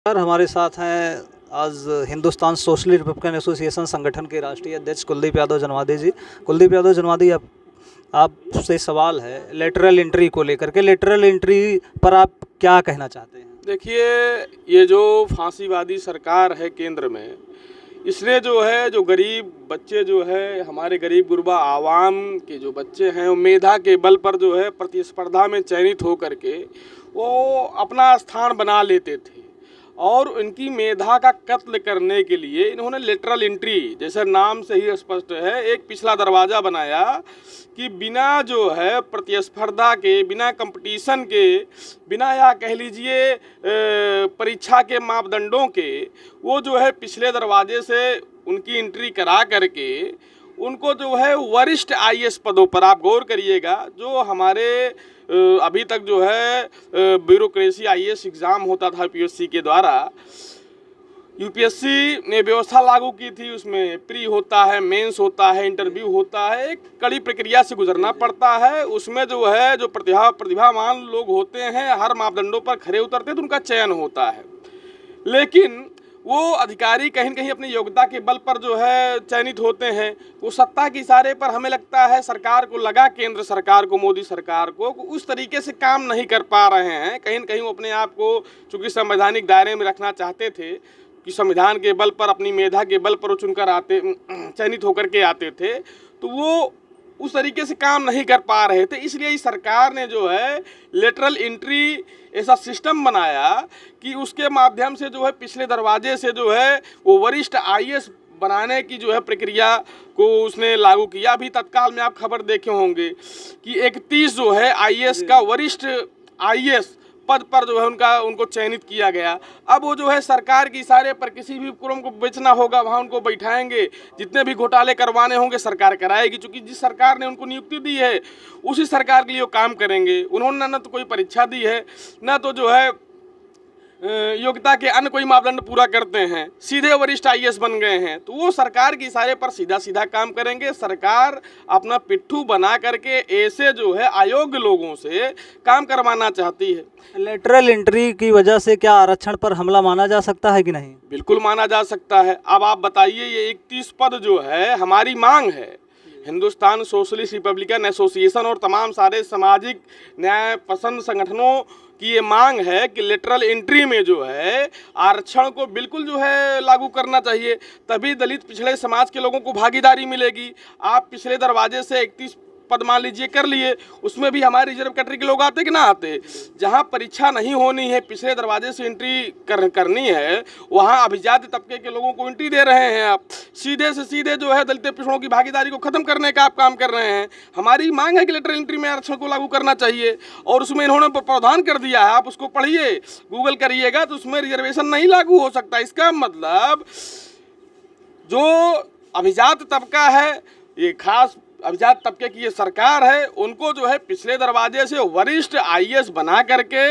Sir हमारे साथ हैं आज हिंदुस्तान सोशल रिपब्लिकन एसोसिएशन संगठन के राष्ट्रीय अध्यक्ष कुलदीप यादव जनवादी जी। कुलदीप यादव जनवादी, आपसे सवाल है लेटरल एंट्री को लेकर के। लेटरल एंट्री पर आप क्या कहना चाहते हैं? देखिए, ये जो फांसीवादी सरकार है केंद्र में, इसने जो है जो गरीब बच्चे जो है हमारे गरीब गुरबा आवाम के जो बच्चे हैं वो मेधा के बल पर जो है प्रतिस्पर्धा में चयनित होकर के वो अपना स्थान बना लेते थे और उनकी मेधा का कत्ल करने के लिए इन्होंने लेटरल एंट्री, जैसे नाम से ही स्पष्ट है, एक पिछला दरवाज़ा बनाया कि बिना जो है प्रतिस्पर्धा के, बिना कंपटीशन के, बिना या कह लीजिए परीक्षा के मापदंडों के, वो जो है पिछले दरवाजे से उनकी एंट्री करा करके उनको जो है वरिष्ठ आईएएस पदों पर, आप गौर करिएगा, जो हमारे अभी तक जो है ब्यूरोक्रेसी आईएएस एग्ज़ाम होता था यूपीएससी के द्वारा, यूपीएससी ने व्यवस्था लागू की थी, उसमें प्री होता है, मेंस होता है, इंटरव्यू होता है, एक कड़ी प्रक्रिया से गुजरना पड़ता है। उसमें जो है जो प्रतिभावान लोग होते हैं हर मापदंडों पर खरे उतरते हैं तो उनका चयन होता है। लेकिन वो अधिकारी कहीं न कहीं अपनी योग्यता के बल पर जो है चयनित होते हैं। वो सत्ता के इशारे पर हमें लगता है सरकार को लगा, केंद्र सरकार को, मोदी सरकार को उस तरीके से काम नहीं कर पा रहे हैं। कहीं न कहीं वो अपने आप को चूँकि संवैधानिक दायरे में रखना चाहते थे कि संविधान के बल पर, अपनी मेधा के बल पर वो चुनकर चयनित होकर के आते थे, तो वो उस तरीके से काम नहीं कर पा रहे थे। इसलिए इस सरकार ने जो है लेटरल एंट्री ऐसा सिस्टम बनाया कि उसके माध्यम से जो है पिछले दरवाजे से जो है वो वरिष्ठ आईएएस बनाने की जो है प्रक्रिया को उसने लागू किया। अभी तत्काल में आप खबर देखे होंगे कि 31 जो है आईएएस का वरिष्ठ आईएएस पद पर जो है उनको चयनित किया गया। अब वो जो है सरकार के इशारे पर किसी भी उपक्रम को बेचना होगा वहाँ उनको बैठाएंगे, जितने भी घोटाले करवाने होंगे सरकार कराएगी, क्योंकि जिस सरकार ने उनको नियुक्ति दी है उसी सरकार के लिए वो काम करेंगे। उन्होंने न तो कोई परीक्षा दी है, न तो जो है योग्यता के अन्य कोई मापदंड पूरा करते हैं, सीधे वरिष्ठ आईएएस बन गए हैं, तो वो सरकार के इशारे पर सीधा सीधा काम करेंगे। सरकार अपना पिट्ठू बना करके ऐसे जो है अयोग्य लोगों से काम करवाना चाहती है। लेटरल एंट्री की वजह से क्या आरक्षण पर हमला माना जा सकता है कि नहीं? बिल्कुल माना जा सकता है। अब आप बताइए, ये 31 पद जो है हमारी मांग है, हिंदुस्तान सोशलिस्ट रिपब्लिकन एसोसिएशन और तमाम सारे सामाजिक न्याय पसंद संगठनों की ये मांग है कि लेटरल एंट्री में जो है आरक्षण को बिल्कुल जो है लागू करना चाहिए, तभी दलित पिछड़े समाज के लोगों को भागीदारी मिलेगी। आप पिछले दरवाजे से 31 पद मान लीजिए कर लिए, उसमें भी हमारे रिजर्व कैटेगरी के लोग आते कि ना आते? जहां परीक्षा नहीं होनी है, पिछले दरवाजे से एंट्री करनी है, वहां अभिजात तबके के लोगों को एंट्री दे रहे हैं। आप सीधे से सीधे जो है दलित पिछड़ों की भागीदारी को खत्म करने का आप काम कर रहे हैं। हमारी मांग है कि लेटरल एंट्री में आरक्षण को लागू करना चाहिए और उसमें इन्होंने प्रावधान कर दिया है, आप उसको पढ़िए, गूगल करिएगा तो उसमें रिजर्वेशन नहीं लागू हो सकता। इसका मतलब जो अभिजात तबका है, ये खास अभिजात तबके की ये सरकार है, उनको जो है पिछले दरवाजे से वरिष्ठ आईएएस बना करके